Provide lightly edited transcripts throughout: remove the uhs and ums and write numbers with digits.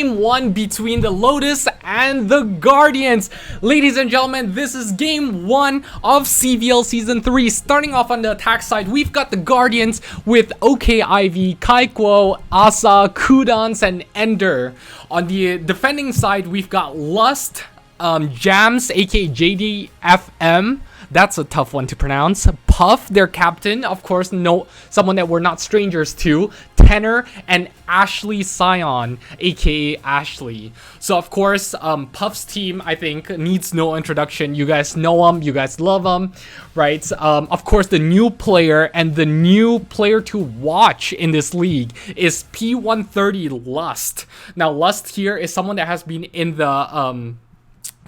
game 1 between the Lotus and the Guardians. Ladies and gentlemen, this is game 1 of CVL Season 3. Starting off on the attack side, we've got the Guardians with OK Ivy, Kaikuo, Asa, Kudans, and Ender. On the defending side, we've got Lust, Jams, aka JDFM. That's a tough one to pronounce. Puff, their captain, of course, someone that we're not strangers to. Tenor and Ashley Scion, aka Ashley. So of course, Puff's team, I think, needs no introduction. You guys know him, you guys love him, right? Of course, the new player and the new player to watch in this league is P130 Lust. Now, Lust here is someone that has been in the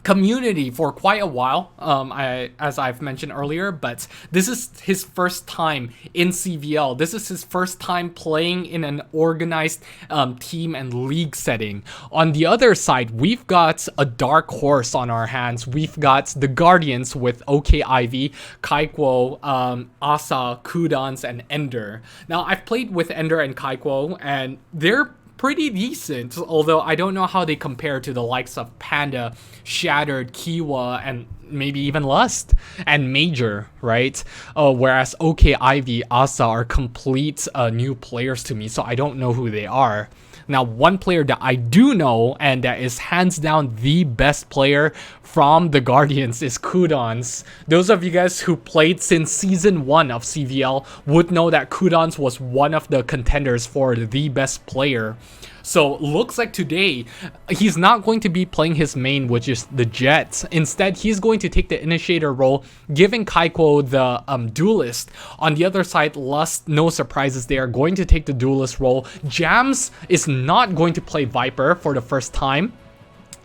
community for quite a while, as I've mentioned earlier, but this is his first time in CVL. This is his first time playing in an organized team and league setting. On the other side, we've got a dark horse on our hands. We've got the Guardians with OK Ivy, Kaikuo, Asa, Kudans, and Ender. Now, I've played with Ender and Kaikuo, and they're pretty decent, although I don't know how they compare to the likes of Panda, Shattered, Kiwa, and maybe even Lust and Major, right? Whereas OK Ivy, Asa are complete new players to me, so I don't know who they are. Now, one player that I do know and that is hands down the best player from the Guardians is Kudans. Those of you guys who played since Season 1 of CVL would know that Kudans was one of the contenders for the best player. So looks like today he's not going to be playing his main, which is the Jet. Instead, he's going to take the initiator role, giving Kaikuo the duelist. On the other side, Lust, no surprises, they are going to take the duelist role. Jams is not going to play Viper for the first time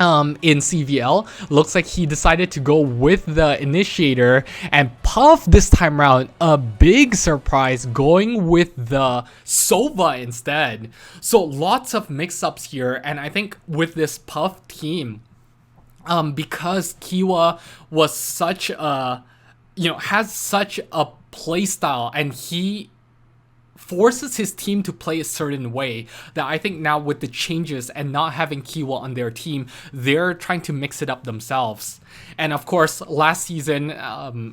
in CVL. Looks like he decided to go with the initiator, and Puff this time around, a big surprise, going with the Sova instead. So lots of mix-ups here, and I think with this Puff team, because Kiwa was such a, has such a play style, and he forces his team to play a certain way, that I think now with the changes and not having Kiwa on their team, they're trying to mix it up themselves. And of course, last season,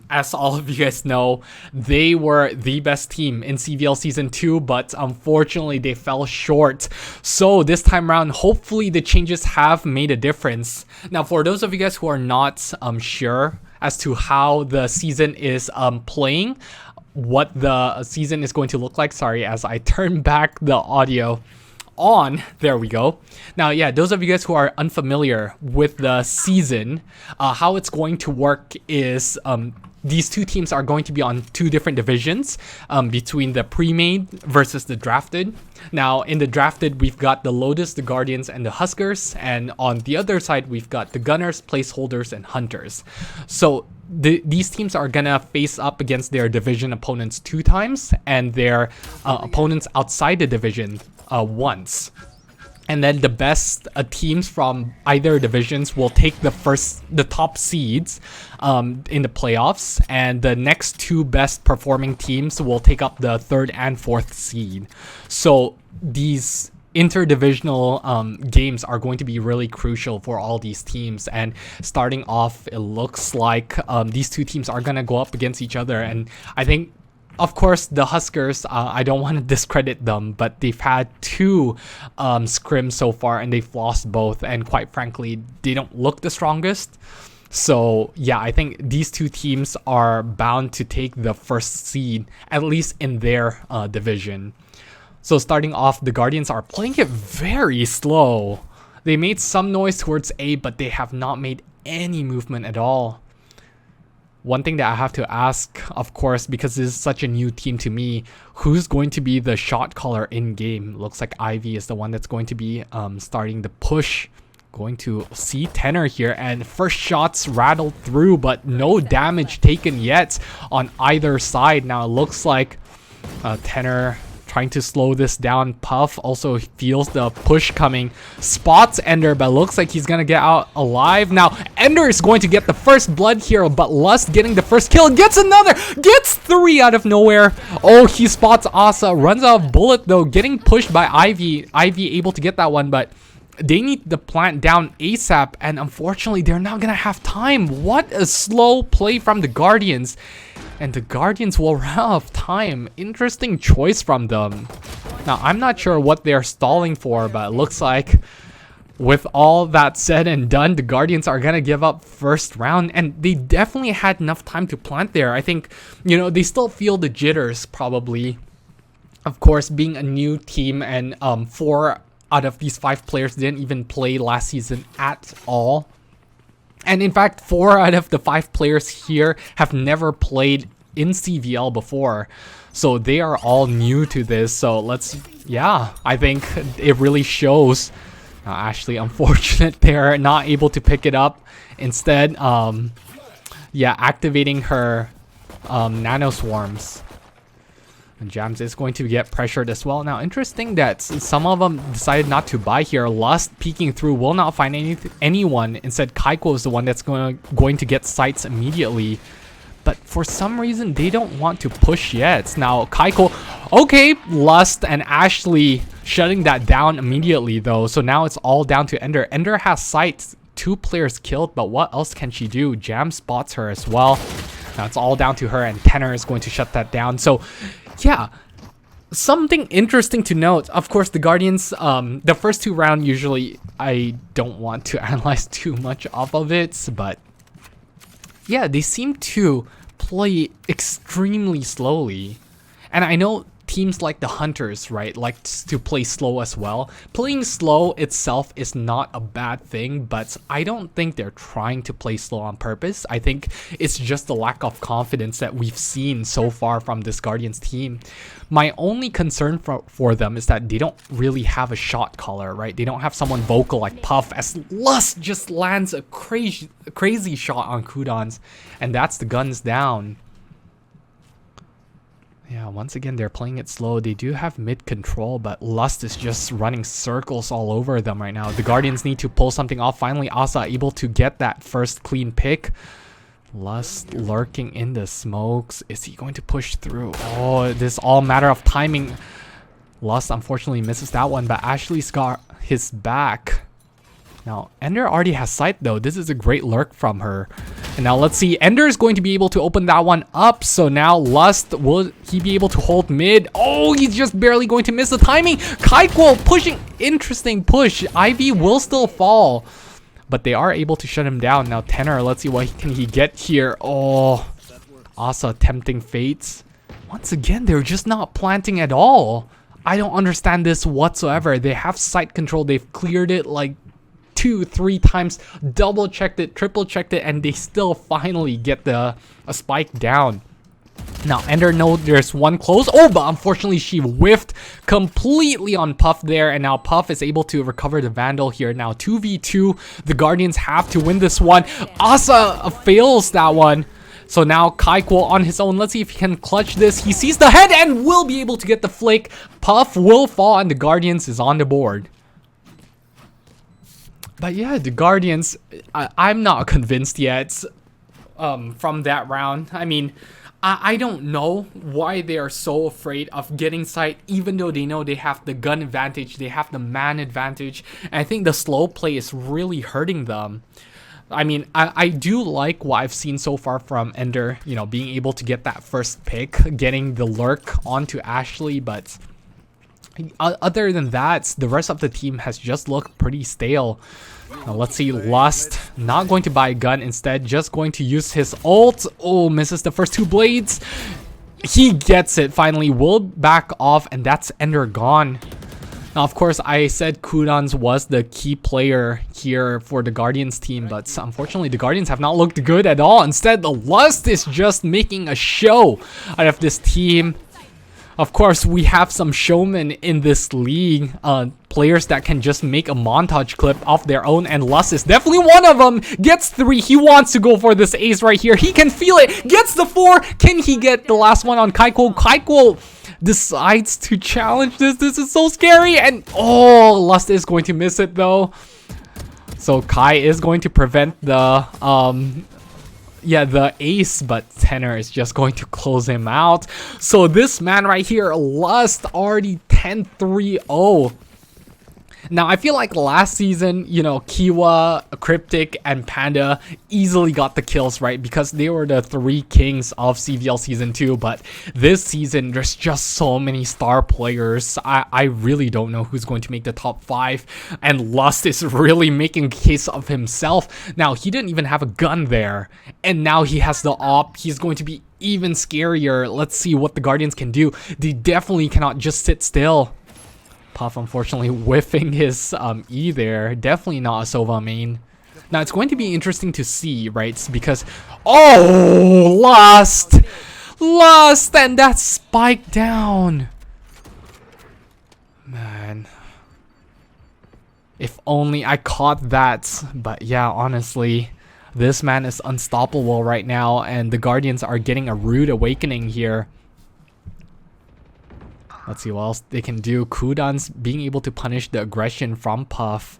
as all of you guys know, they were the best team in CVL Season 2, but unfortunately they fell short. So this time around, hopefully the changes have made a difference. Now, for those of you guys who are not sure as to how the season is playing, what the season is going to look like. Sorry, as I turn back the audio on. There we go. Now, yeah, those of you guys who are unfamiliar with the season, how it's going to work is these two teams are going to be on two different divisions, between the pre-made versus the drafted. Now, in the drafted, we've got the Lotus, the Guardians, and the Huskers. And on the other side, we've got the Gunners, Placeholders, and Hunters. So these teams are gonna face up against their division opponents 2 times, and their opponents outside the division once. And then the best teams from either divisions will take the top seeds in the playoffs, and the next 2 best performing teams will take up the 3rd and 4th seed. So these interdivisional games are going to be really crucial for all these teams. And starting off, it looks like these 2 teams are gonna go up against each other, and I think, of course, the Huskers, I don't want to discredit them, but they've had 2 scrims so far, and they've lost both, and quite frankly, they don't look the strongest. So yeah, I think these 2 teams are bound to take the 1st seed, at least in their division. So starting off, the Guardians are playing it very slow. They made some noise towards A, but they have not made any movement at all. One thing that I have to ask, of course, because this is such a new team to me, who's going to be the shot caller in-game? Looks like Ivy is the one that's going to be starting the push. Going to see Tenor here, and first shots rattled through, but no damage taken yet on either side. Now it looks like Tenor trying to slow this down. Puff also feels the push coming, spots Ender, but looks like he's gonna get out alive. Now Ender is going to get the first blood here, but Lust getting the first kill, gets another, gets 3 out of nowhere. Oh, he spots Asa, runs out of bullet though, getting pushed by Ivy. Ivy able to get that one, but they need the plant down ASAP, and unfortunately they're not gonna have time. What a slow play from the Guardians, and the Guardians will run out of time. Interesting choice from them. Now I'm not sure what they're stalling for, but it looks like with all that said and done, the Guardians are gonna give up first round, and they definitely had enough time to plant there. I think, you know, they still feel the jitters probably. Of course, being a new team, and 4 out of these 5 players didn't even play last season at all. And in fact, 4 out of the 5 players here have never played in CVL before. So they are all new to this. So yeah, I think it really shows. Ashley, unfortunate they're not able to pick it up. Instead, yeah, activating her nano swarms. And Jams is going to get pressured as well. Now, interesting that some of them decided not to buy here. Lust peeking through will not find anyone. Instead, Kaiko is the one that's going to get sights immediately. But for some reason, they don't want to push yet. Now, Kaiko, okay, Lust and Ashley shutting that down immediately, though. So now it's all down to Ender. Ender has sights, 2 players killed, but what else can she do? Jam spots her as well. Now it's all down to her, and Tenor is going to shut that down. So yeah, something interesting to note. Of course, the Guardians, the first 2 rounds, usually I don't want to analyze too much off of it, but yeah, they seem to play extremely slowly. And I know teams like the Hunters, right, like to play slow as well. Playing slow itself is not a bad thing, but I don't think they're trying to play slow on purpose. I think it's just the lack of confidence that we've seen so far from this Guardians team. My only concern for them is that they don't really have a shot caller, right? They don't have someone vocal like Puff, as Lust just lands a crazy shot on Kudans, and that's the guns down. Yeah, once again, they're playing it slow. They do have mid control, but Lust is just running circles all over them right now. The Guardians need to pull something off. Finally, Asa able to get that first clean pick. Lust lurking in the smokes. Is he going to push through? Oh, this all matter of timing. Lust unfortunately misses that one, but Ashley's got his back. Now, Ender already has sight though. This is a great lurk from her. And now let's see. Ender is going to be able to open that one up. So now Lust, will he be able to hold mid? Oh, he's just barely going to miss the timing. Kaiko pushing. Interesting push. Ivy will still fall, but they are able to shut him down. Now Tenor, let's see what can he get here. Oh, Asa tempting fates. Once again, they're just not planting at all. I don't understand this whatsoever. They have sight control. They've cleared it like 2-3 times, double checked it, triple checked it, and they still finally get a spike down. Now Ender knows there's one close. Oh, but unfortunately she whiffed completely on Puff there, and now Puff is able to recover the Vandal here. Now 2v2, the Guardians have to win this one. Asa fails that one. So now Kaiko on his own. Let's see if he can clutch this. He sees the head and will be able to get the flick. Puff will fall, and the Guardians is on the board. But yeah, the Guardians, I'm not convinced yet from that round. I mean, I don't know why they are so afraid of getting sight, even though they know they have the gun advantage, they have the man advantage. And I think the slow play is really hurting them. I mean, I do like what I've seen so far from Ender, you know, being able to get that first pick, getting the lurk onto Ashley, but other than that, the rest of the team has just looked pretty stale. Now let's see, Lust not going to buy a gun, instead just going to use his ult. Oh, misses the first 2 blades. He gets it finally, will back off, and that's Ender gone. Now of course I said Kudans was the key player here for the Guardians team, but unfortunately the Guardians have not looked good at all. Instead, the Lust is just making a show out of this team. Of course, we have some showmen in this league, players that can just make a montage clip of their own, and Lust is definitely one of them. Gets 3, he wants to go for this ace right here. He can feel it, gets the 4. Can he get the last one on Kaiko? Kaiko decides to challenge this. This is so scary, and oh, Lust is going to miss it though. So Kai is going to prevent the the ace, but Tenor is just going to close him out. So this man right here, Lust, already 10-3-0. Now, I feel like last season, you know, Kiwa, Cryptic, and Panda easily got the kills, right? Because they were the 3 kings of CVL Season 2. But this season, there's just so many star players. I really don't know who's going to make the top 5. And Lust is really making a case of himself. Now, he didn't even have a gun there. And now he has the op. He's going to be even scarier. Let's see what the Guardians can do. They definitely cannot just sit still. Puff unfortunately whiffing his E there. Definitely not a Sova main. Now it's going to be interesting to see, right? Because Lust, and that spike down. Man, if only I caught that. But yeah, honestly, this man is unstoppable right now, and the Guardians are getting a rude awakening here. Let's see what else they can do. Kudan's being able to punish the aggression from Puff.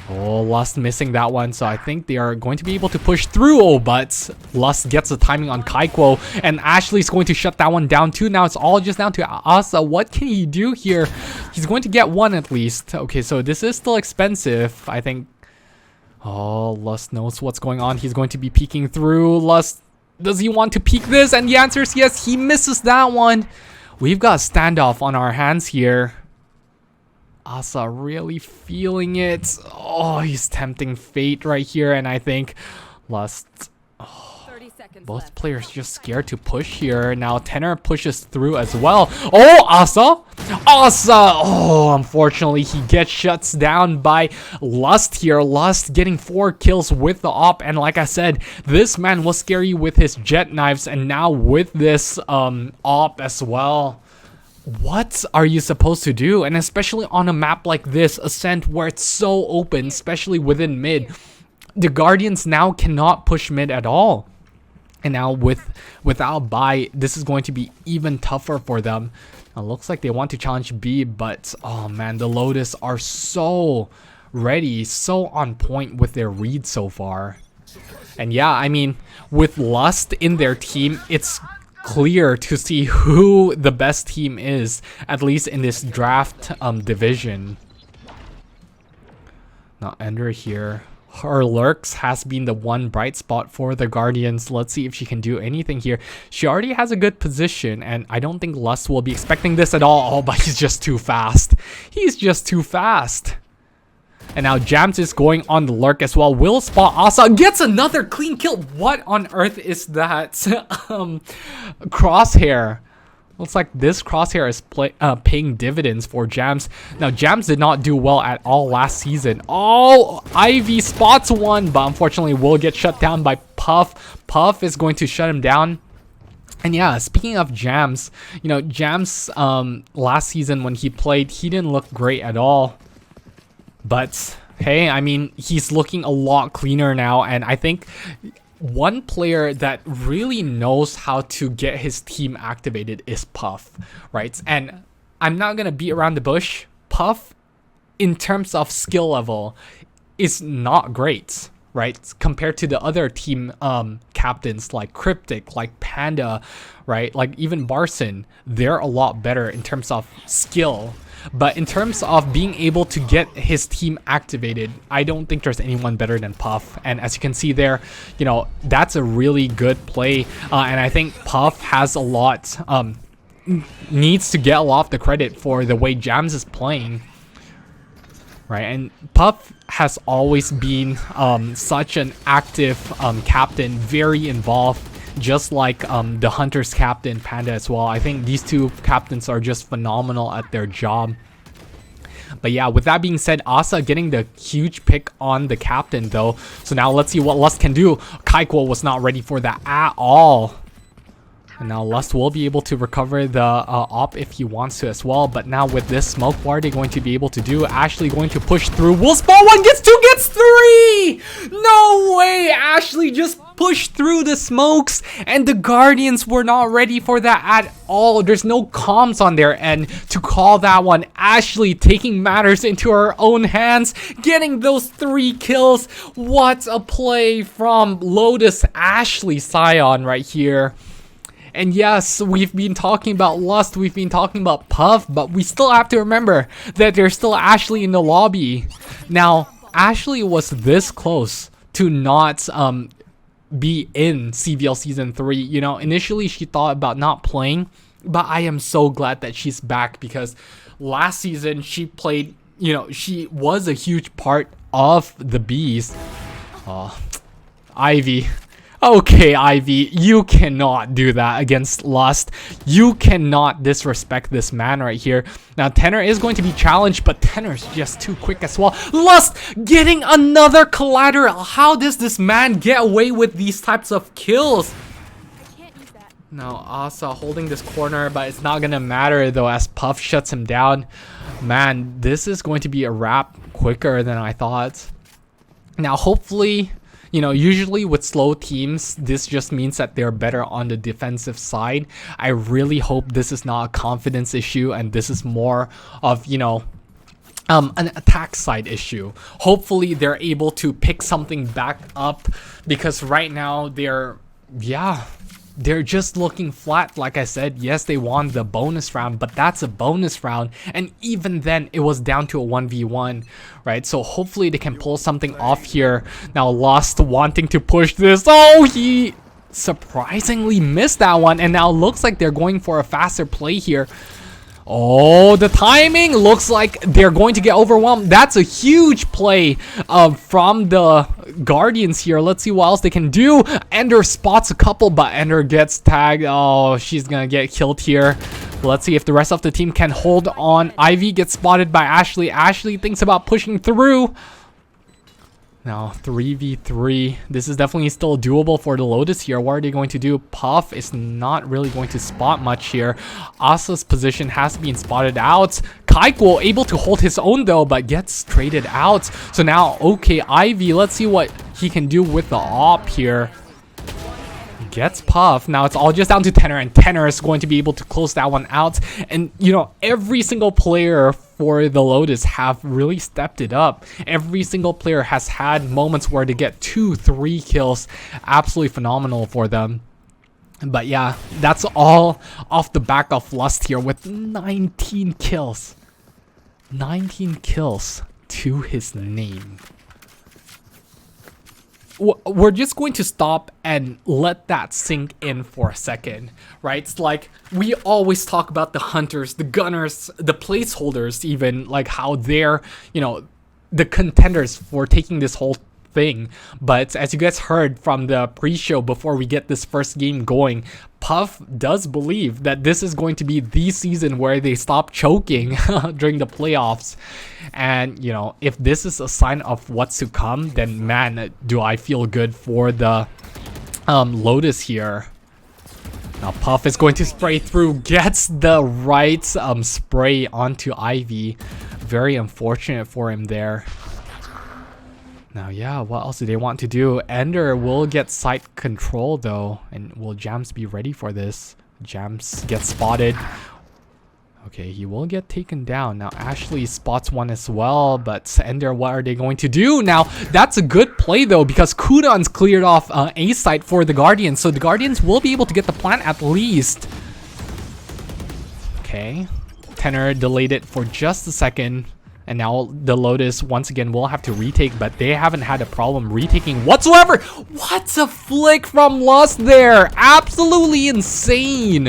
Lust missing that one, so I think they are going to be able to push through. But Lust gets the timing on Kaiko, and Ashley's going to shut that one down too. Now it's all just down to Asa. What can he do here? He's going to get one at least. Okay, so this is still expensive, I think. Lust knows what's going on. He's going to be peeking through. Lust, does he want to peek this? And the answer is yes. He misses that one. We've got a standoff on our hands here. Asa really feeling it. He's tempting fate right here. And I think Lust... both players just scared to push here. Now Tenor pushes through as well. Asa! Unfortunately he gets shuts down by Lust here. Lust getting 4 kills with the op, and like I said, this man was scary with his jet knives, and now with this op as well. What are you supposed to do? And especially on a map like this, Ascent, where it's so open, especially within mid, the Guardians now cannot push mid at all. And now without buy, this is going to be even tougher for them. It looks like they want to challenge B, but oh man, the Lotus are so ready, so on point with their read so far. And yeah, I mean, with Lust in their team, it's clear to see who the best team is, at least in this draft division. Now Ender here. Her lurks has been the one bright spot for the Guardians. Let's see if she can do anything here. She already has a good position, and I don't think Lust will be expecting this at all. But he's just too fast. He's just too fast. And now Jams is going on the lurk as well. Will spot Asa. Gets another clean kill. What on earth is that? Crosshair. Looks like this Crosshair is paying dividends for Jams. Now, Jams did not do well at all last season. Ivy spots one, but unfortunately will get shut down by Puff. Puff is going to shut him down. And yeah, speaking of Jams, you know, Jams last season when he played, he didn't look great at all. But hey, I mean, he's looking a lot cleaner now, and I think one player that really knows how to get his team activated is Puff, right? And I'm not gonna beat around the bush. Puff, in terms of skill level, is not great, right? Compared to the other team captains like Cryptic, like Panda, right? Like even Barson, they're a lot better in terms of skill. But in terms of being able to get his team activated, I don't think there's anyone better than Puff. And as you can see there, you know, that's a really good play. And I think Puff has a lot, needs to get a lot of the credit for the way Jams is playing. Right, and Puff has always been such an active captain, very involved, just like the Hunter's captain, Panda, as well. I think these two captains are just phenomenal at their job. But yeah, with that being said, Asa getting the huge pick on the captain though. So now let's see what Lust can do. Kaiko was not ready for that at all. And now Lust will be able to recover the op if he wants to as well. But now with this smoke, what are they going to be able to do? Ashley going to push through. Will spot one, gets two, gets three! No way! Ashley just pushed through the smokes, and the Guardians were not ready for that at all. There's no comms on their end to call that one. Ashley taking matters into her own hands, getting those 3 kills. What a play from Lotus Ashley Scion right here. And yes, we've been talking about Lust, we've been talking about Puff, but we still have to remember that there's still Ashley in the lobby. Now, Ashley was this close to not be in CVL Season 3. You know, initially she thought about not playing, but I am so glad that she's back because last season she played, you know, she was a huge part of the Bees. Oh, Ivy. Okay, Ivy, you cannot do that against Lust. You cannot disrespect this man right here. Now, Tenor is going to be challenged, but Tenor's just too quick as well. Lust getting another collateral. How does this man get away with these types of kills? Now, Asa holding this corner, but it's not going to matter, though, as Puff shuts him down. Man, this is going to be a wrap quicker than I thought. Now, hopefully, you know, usually with slow teams, this just means that they're better on the defensive side. I really hope this is not a confidence issue and this is more of, you know, an attack side issue. Hopefully they're able to pick something back up because right now they're just looking flat. Like I said, yes, they won the bonus round, but that's a bonus round. And even then, it was down to a 1v1, right? So hopefully they can pull something off here. Now, Lost wanting to push this. Oh, he surprisingly missed that one. And now it looks like they're going for a faster play here. Oh, the timing looks like they're going to get overwhelmed. That's a huge play from the Guardians here. Let's see what else they can do. Ender spots a couple, but Ender gets tagged. Oh, she's gonna get killed here. Let's see if the rest of the team can hold on. Ivy gets spotted by Ashley. Ashley thinks about pushing through. Now, 3v3. This is definitely still doable for the Lotus here. What are they going to do? Puff is not really going to spot much here. Asa's position has been spotted out. Kaiko able to hold his own though, but gets traded out. So now, okay, Ivy, let's see what he can do with the op here. Gets Puff. Now it's all just down to Tenor, and Tenor is going to be able to close that one out. And you know, every single player for the Lotus have really stepped it up. Every single player has had moments where they get 2-3 kills. Absolutely phenomenal for them. But yeah, that's all off the back of Lust here with 19 kills. 19 kills to his name. We're just going to stop and let that sink in for a second, right? It's like we always talk about the hunters, the gunners, the placeholders, even like how they're, you know, the contenders for taking this whole thing. But as you guys heard from the pre-show before we get this first game going, Puff does believe that this is going to be the season where they stop choking during the playoffs. And, you know, if this is a sign of what's to come, then man, do I feel good for the Lotus here. Now Puff is going to spray through, gets the right spray onto Ivy. Very unfortunate for him there. Now, yeah, what else do they want to do? Ender will get site control, though. And will Jams be ready for this? Jams gets spotted. Okay, he will get taken down. Now, Ashley spots one as well. But Ender, what are they going to do? Now, that's a good play, though, because Kudan's cleared off A site for the Guardians. So the Guardians will be able to get the plant at least. Okay. Tenor delayed it for just a second. And now the Lotus once again will have to retake, but they haven't had a problem retaking whatsoever. What's a flick from Lust there? Absolutely insane.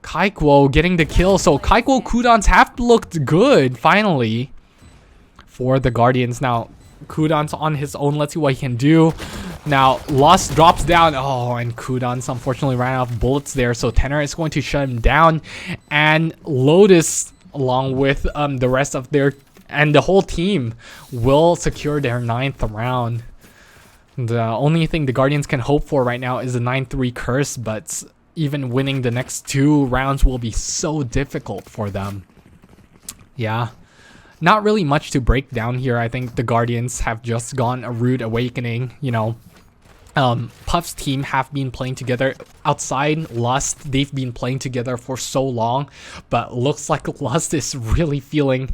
Kaiko getting the kill. So Kaiko Kudans have looked good finally for the Guardians. Now Kudan's on his own. Let's see what he can do. Now Lust drops down. Oh, and Kudan's unfortunately ran out of bullets there. So Tenor is going to shut him down. And Lotus, along with the rest of their and the whole team, will secure their 9th round. The only thing the Guardians can hope for right now is a 9-3 curse, but even winning the next 2 rounds will be so difficult for them. Yeah, not really much to break down here. I think the Guardians have just gone a rude awakening, you know. Puff's team have been playing together outside Lust. They've been playing together for so long, but looks like Lust is really feeling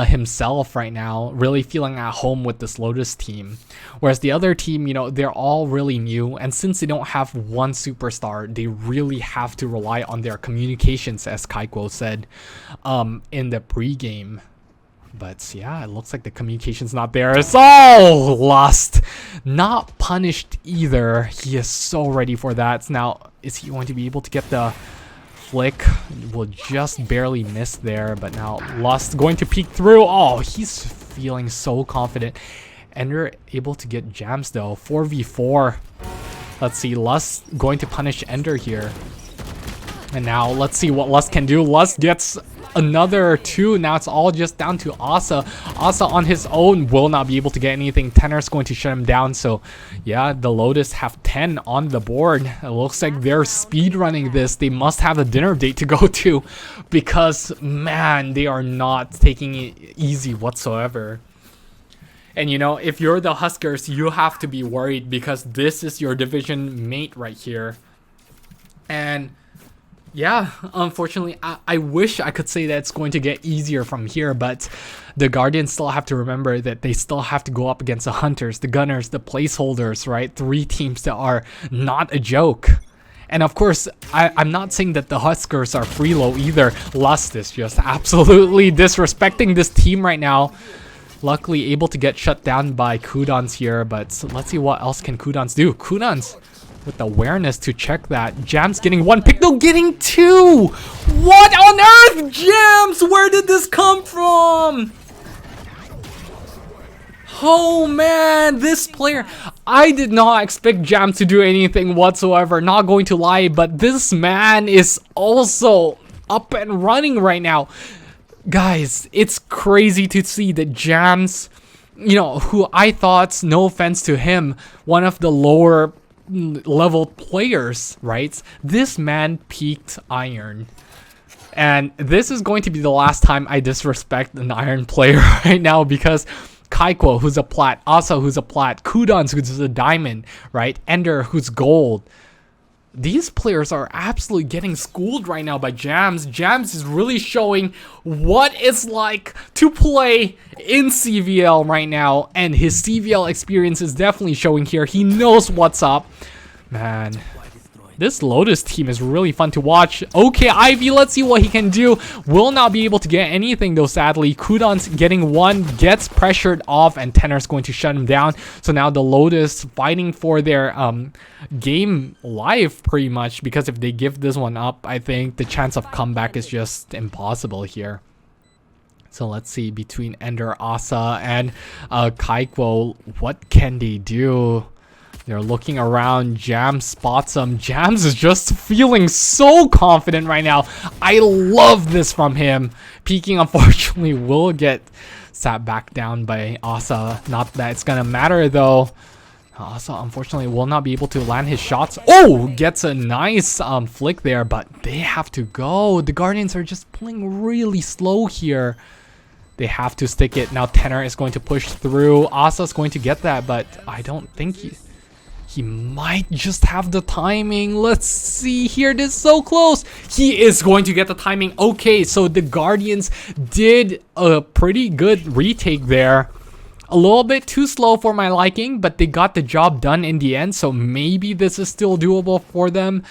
himself right now, really feeling at home with this Lotus team. Whereas the other team, you know, they're all really new, and since they don't have one superstar, they really have to rely on their communications, as Kaiko said in the pregame. But yeah, it looks like the communication's not there. It's all Lust. Not punished either. He is so ready for that. Now, is he going to be able to get the flick? Will just barely miss there. But now Lust going to peek through. Oh, he's feeling so confident. Ender able to get jams though. 4v4. Let's see. Lust going to punish Ender here. And now let's see what Lust can do. Lust gets another 2. Now it's all just down to Asa. Asa on his own will not be able to get anything. Tenor's going to shut him down. So yeah, the Lotus have 10 on the board. It looks like they're speed running this. They must have a dinner date to go to, because man, they are not taking it easy whatsoever. And you know, if you're the Huskers, you have to be worried, because this is your division mate right here. And yeah, unfortunately, I wish I could say that it's going to get easier from here, but the Guardians still have to remember that they still have to go up against the Hunters, the Gunners, the Placeholders, right? 3 teams that are not a joke. And of course, I'm not saying that the Huskers are freelo either. Lust is just absolutely disrespecting this team right now. Luckily able to get shut down by Kudans here, but let's see what else can Kudans do. Kudans with awareness to check that. Jams getting 1 pick, no, getting 2. What on earth, Jams? Where did this come from? Oh man, this player, I did not expect Jams to do anything whatsoever, not going to lie, but this man is also up and running right now. Guys, it's crazy to see that Jams, you know, who I thought, no offense to him, one of the lower level players, right? This man peaked Iron. And this is going to be the last time I disrespect an Iron player right now, because Kaiko, who's a plat, Asa, who's a plat, Kudans, who's a diamond, right? Ender, who's gold. These players are absolutely getting schooled right now by Jams. Jams is really showing what it's like to play in CVL right now, and his CVL experience is definitely showing here. He knows what's up. Man, this Lotus team is really fun to watch. Okay, Ivy, let's see what he can do. Will not be able to get anything though, sadly. Kudan's getting 1, gets pressured off, and Tenor's going to shut him down. So now the Lotus fighting for their game life pretty much, because if they give this one up, I think the chance of comeback is just impossible here. So let's see, between Ender, Asa, and Kaiko, what can they do? They're looking around. Jams spots him. Jams is just feeling so confident right now. I love this from him. Peeking, unfortunately, will get sat back down by Asa. Not that it's gonna matter though. Asa, unfortunately, will not be able to land his shots. Oh, gets a nice flick there, but they have to go. The Guardians are just playing really slow here. They have to stick it. Now Tenor is going to push through. Asa's going to get that, but I don't think he might just have the timing. Let's see here. This is so close. He is going to get the timing. Okay, so the Guardians did a pretty good retake there. A little bit too slow for my liking, but they got the job done in the end. So maybe this is still doable for them.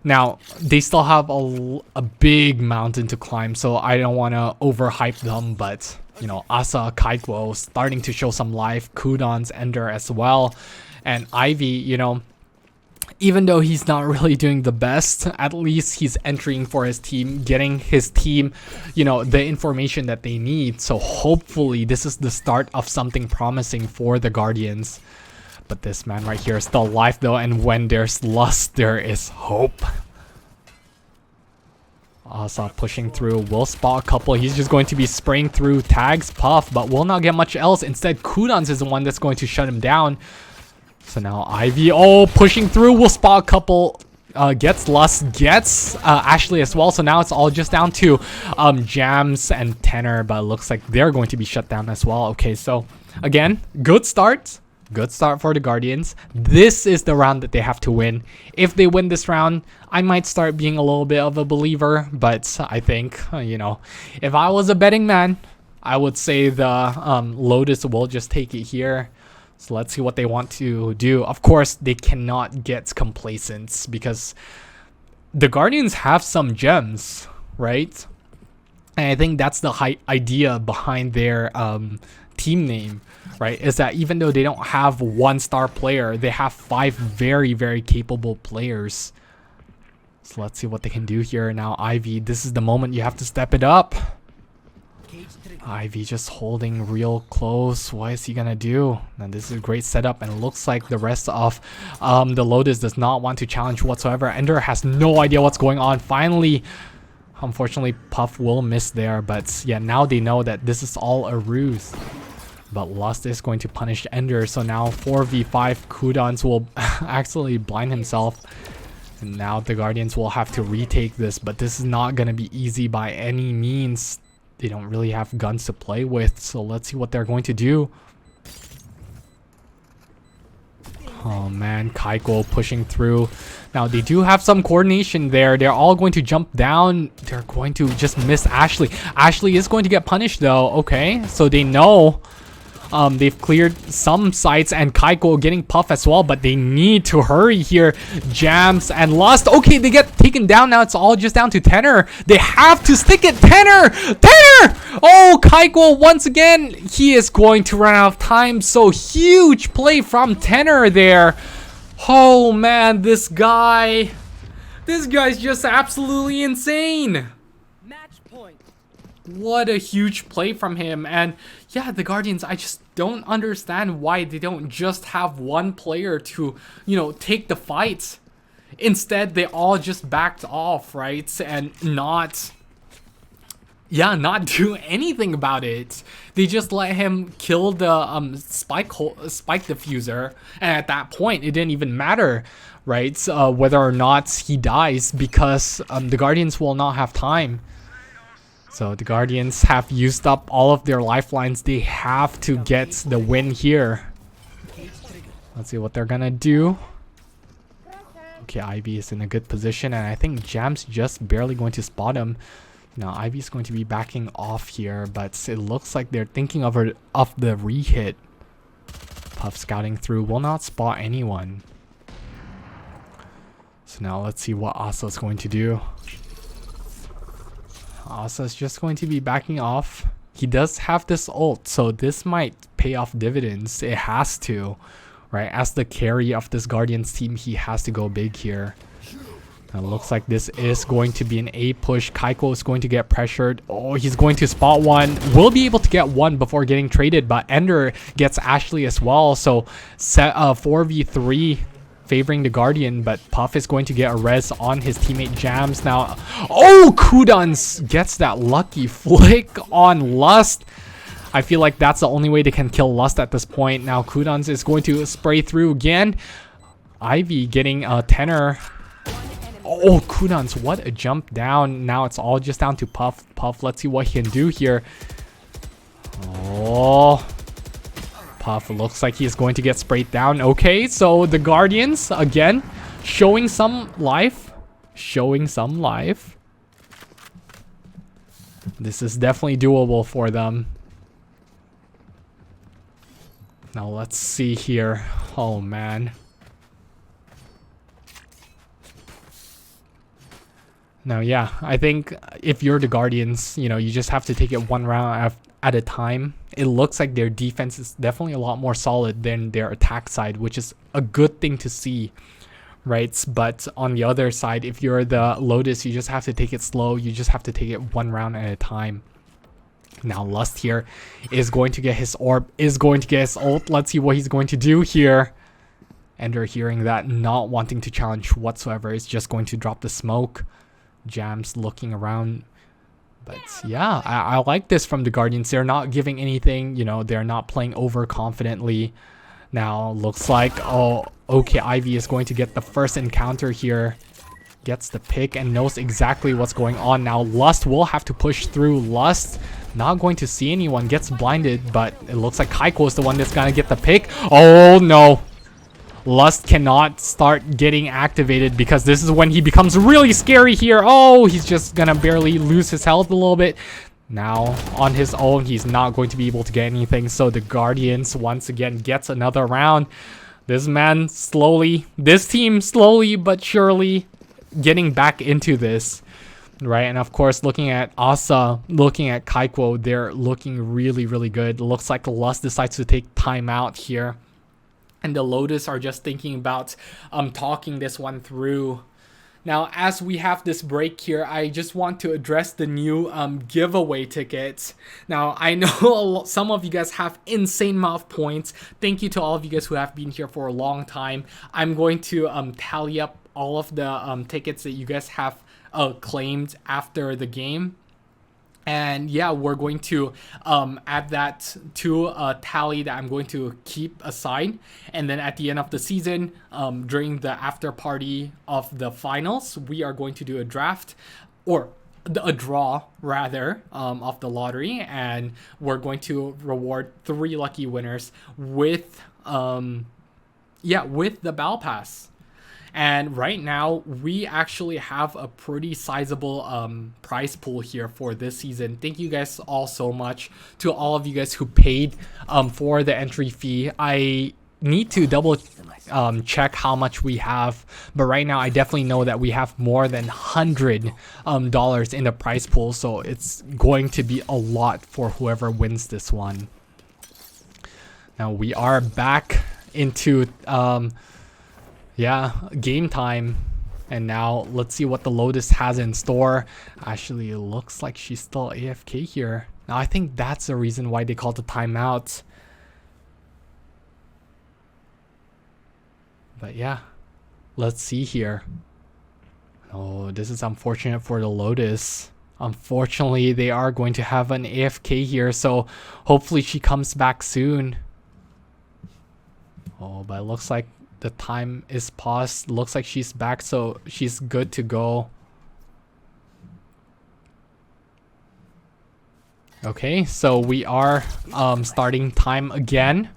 Now, they still have a big mountain to climb, so I don't want to overhype them. But, you know, Asa, Kaiko starting to show some life. Kudans, Ender as well. And Ivy, you know, even though he's not really doing the best, at least he's entering for his team, getting his team, you know, the information that they need. So hopefully this is the start of something promising for the Guardians. But this man right here is still alive though, and when there's lust, there is hope. Asa pushing through, will spot a couple. He's just going to be spraying through, tags Puff, but will not get much else. Instead, Kudans is the one that's going to shut him down. So now Ivy, oh, pushing through, will spot a couple, gets Lust, gets Ashley as well. So now it's all just down to Jams and Tenor, but it looks like they're going to be shut down as well. Okay, so again, good start. Good start for the Guardians. This is the round that they have to win. If they win this round, I might start being a little bit of a believer. But I think, you know, if I was a betting man, I would say the Lotus will just take it here. So let's see what they want to do. Of course, they cannot get complacent because the Guardians have some gems, right? And I think that's the idea behind their team name, right? Is that even though they don't have one star player, they have 5 very, very capable players. So let's see what they can do here. Now, Ivy, this is the moment you have to step it up. Ivy just holding real close. What is he gonna do? Now, this is a great setup, and it looks like the rest of the Lotus does not want to challenge whatsoever. Ender has no idea what's going on. Finally, unfortunately, Puff will miss there, but yeah, now they know that this is all a ruse. But Lust is going to punish Ender, so now 4v5, Kudans will actually blind himself. And now the Guardians will have to retake this, but this is not going to be easy by any means. They don't really have guns to play with, so let's see what they're going to do. Oh man, Kaiko pushing through. Now they do have some coordination there. They're all going to jump down. They're going to just miss Ashley. Ashley is going to get punished though. Okay, so they know they've cleared some sites, and Kaiko getting Puff as well, but they need to hurry here. Jams and Lust. Okay, they get taken down. Now it's all just down to Tenor. They have to stick it. Tenor! Tenor! Oh, Kaiko once again. He is going to run out of time. So huge play from Tenor there. Oh man, this guy's just absolutely insane. Match point. What a huge play from him. And yeah, the Guardians, I just don't understand why they don't just have one player to, you know, take the fight. Instead, they all just backed off, right? And not do anything about it. They just let him kill the spike diffuser, and at that point it didn't even matter, right? Whether or not he dies, because the Guardians will not have time. So the Guardians have used up all of their lifelines. They have to get the win here. Let's see what they're gonna do. Okay, Ivy is in a good position, and I think Jam's just barely going to spot him. Now Ivy's going to be backing off here, but it looks like they're thinking of the re-hit. Puff scouting through, will not spot anyone. So now let's see what Asa's going to do. Asa's just going to be backing off. He does have this ult, so this might pay off dividends. It has to, right? As the carry of this Guardians team, he has to go big here. It looks like this is going to be an A push. Kaiko is going to get pressured. Oh, he's going to spot one. Will be able to get one before getting traded, but Ender gets Ashley as well. So 4v3 favoring the Guardian, but Puff is going to get a res on his teammate Jams now. Oh, Kudans gets that lucky flick on Lust. I feel like that's the only way they can kill Lust at this point. Now Kudans is going to spray through again. Ivy getting a Tenor. Oh, Kudans, what a jump down. Now it's all just down to Puff. Puff, let's see what he can do here. Oh, Puff looks like he's going to get sprayed down. Okay, so the Guardians, again, showing some life. Showing some life. This is definitely doable for them. Now let's see here. Oh, man. Now, yeah, I think if you're the Guardians, you know, you just have to take it one round at a time. It looks like their defense is definitely a lot more solid than their attack side, which is a good thing to see, right? But on the other side, if you're the Lotus, you just have to take it slow. You just have to take it one round at a time. Now, Lust here is going to get his orb, is going to get his ult. Let's see what he's going to do here. Ender hearing that, not wanting to challenge whatsoever, is just going to drop the smoke. Jams looking around, but yeah, I like this from the Guardians. They're not giving anything, you know, they're not playing overconfidently. Now looks like, oh, okay, Ivy is going to get the first encounter here. gets the pick and knows exactly what's going on. Now Lust will have to push through. Lust not going to see anyone, gets blinded, but it looks like Kaiko is the one that's gonna get the pick. Oh no, Lust cannot start getting activated because this is when he becomes really scary here. Oh, he's just gonna barely lose his health a little bit. Now on his own, he's not going to be able to get anything, so the Guardians once again gets another round. This team slowly but surely getting back into this, right? And of course, looking at Asa, looking at Kaiko, they're looking really, really good. Looks like Lust decides to take time out here, and the Lotus are just thinking about talking this one through. Now, as we have this break here, I just want to address the new giveaway tickets. Now, I know some of you guys have insane amount of points. Thank you to all of you guys who have been here for a long time. I'm going to tally up all of the tickets that you guys have claimed after the game. And yeah, we're going to add that to a tally that I'm going to keep aside. And then at the end of the season, during the after party of the finals, we are going to do a draft, or a draw rather, of the lottery. And we're going to reward 3 lucky winners with, with the Battle Pass. And right now, we actually have a pretty sizable prize pool here for this season. Thank you guys all so much to all of you guys who paid for the entry fee. I need to double check how much we have, but right now I definitely know that we have more than $100 in the prize pool, so it's going to be a lot for whoever wins this one. Now we are back into game time, and now let's see what the Lotus has in store. Actually, it looks like she's still AFK here. Now I think that's the reason why they called the timeout. But yeah, let's see here. Oh, this is unfortunate for the Lotus. Unfortunately, they are going to have an AFK here, so hopefully she comes back soon. Oh, but it looks like the time is paused. Looks like she's back, so she's good to go. Okay, so we are starting time again.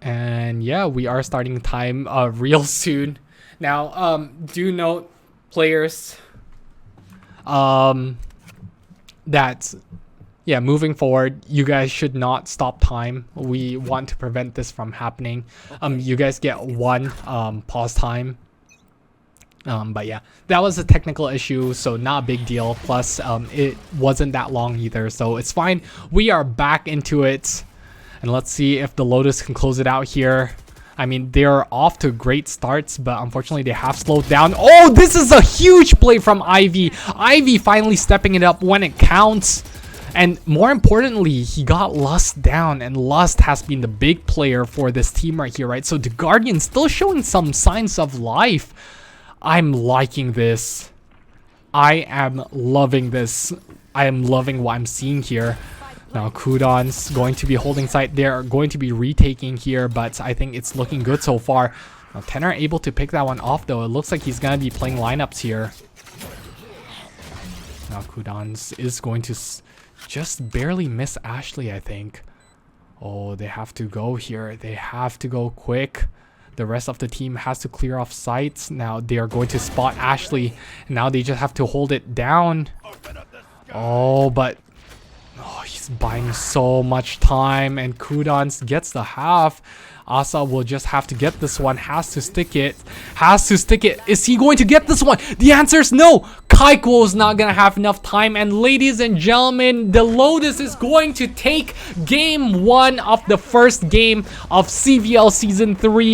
And yeah, we are starting time real soon. Now, do note, players, that moving forward, you guys should not stop time. We want to prevent this from happening. You guys get 1 pause time. But yeah, that was a technical issue, so not a big deal. Plus, it wasn't that long either, so it's fine. We are back into it, and let's see if the Lotus can close it out here. I mean, they're off to great starts, but unfortunately they have slowed down. Oh, this is a huge play from Ivy. Ivy finally stepping it up when it counts. And more importantly, he got Lust down, and Lust has been the big player for this team right here, right? So the Guardian still showing some signs of life. I'm liking this. I am loving this. I am loving what I'm seeing here. Now Kudon's going to be holding site. They're going to be retaking here, but I think it's looking good so far. Now Tenor able to pick that one off though. It looks like he's going to be playing lineups here. Now Kudon's is going to just barely miss Ashley, I think. Oh, they have to go here. They have to go quick. The rest of the team has to clear off sites. Now they are going to spot Ashley. And now they just have to hold it down. Oh, but he's buying so much time, and Kudons gets the half. Asa will just have to get this one. Has to stick it. Is he going to get this one? The answer is no. Kaiko is not going to have enough time. And ladies and gentlemen, the Lotus is going to take game 1 of the first game of CVL Season 3.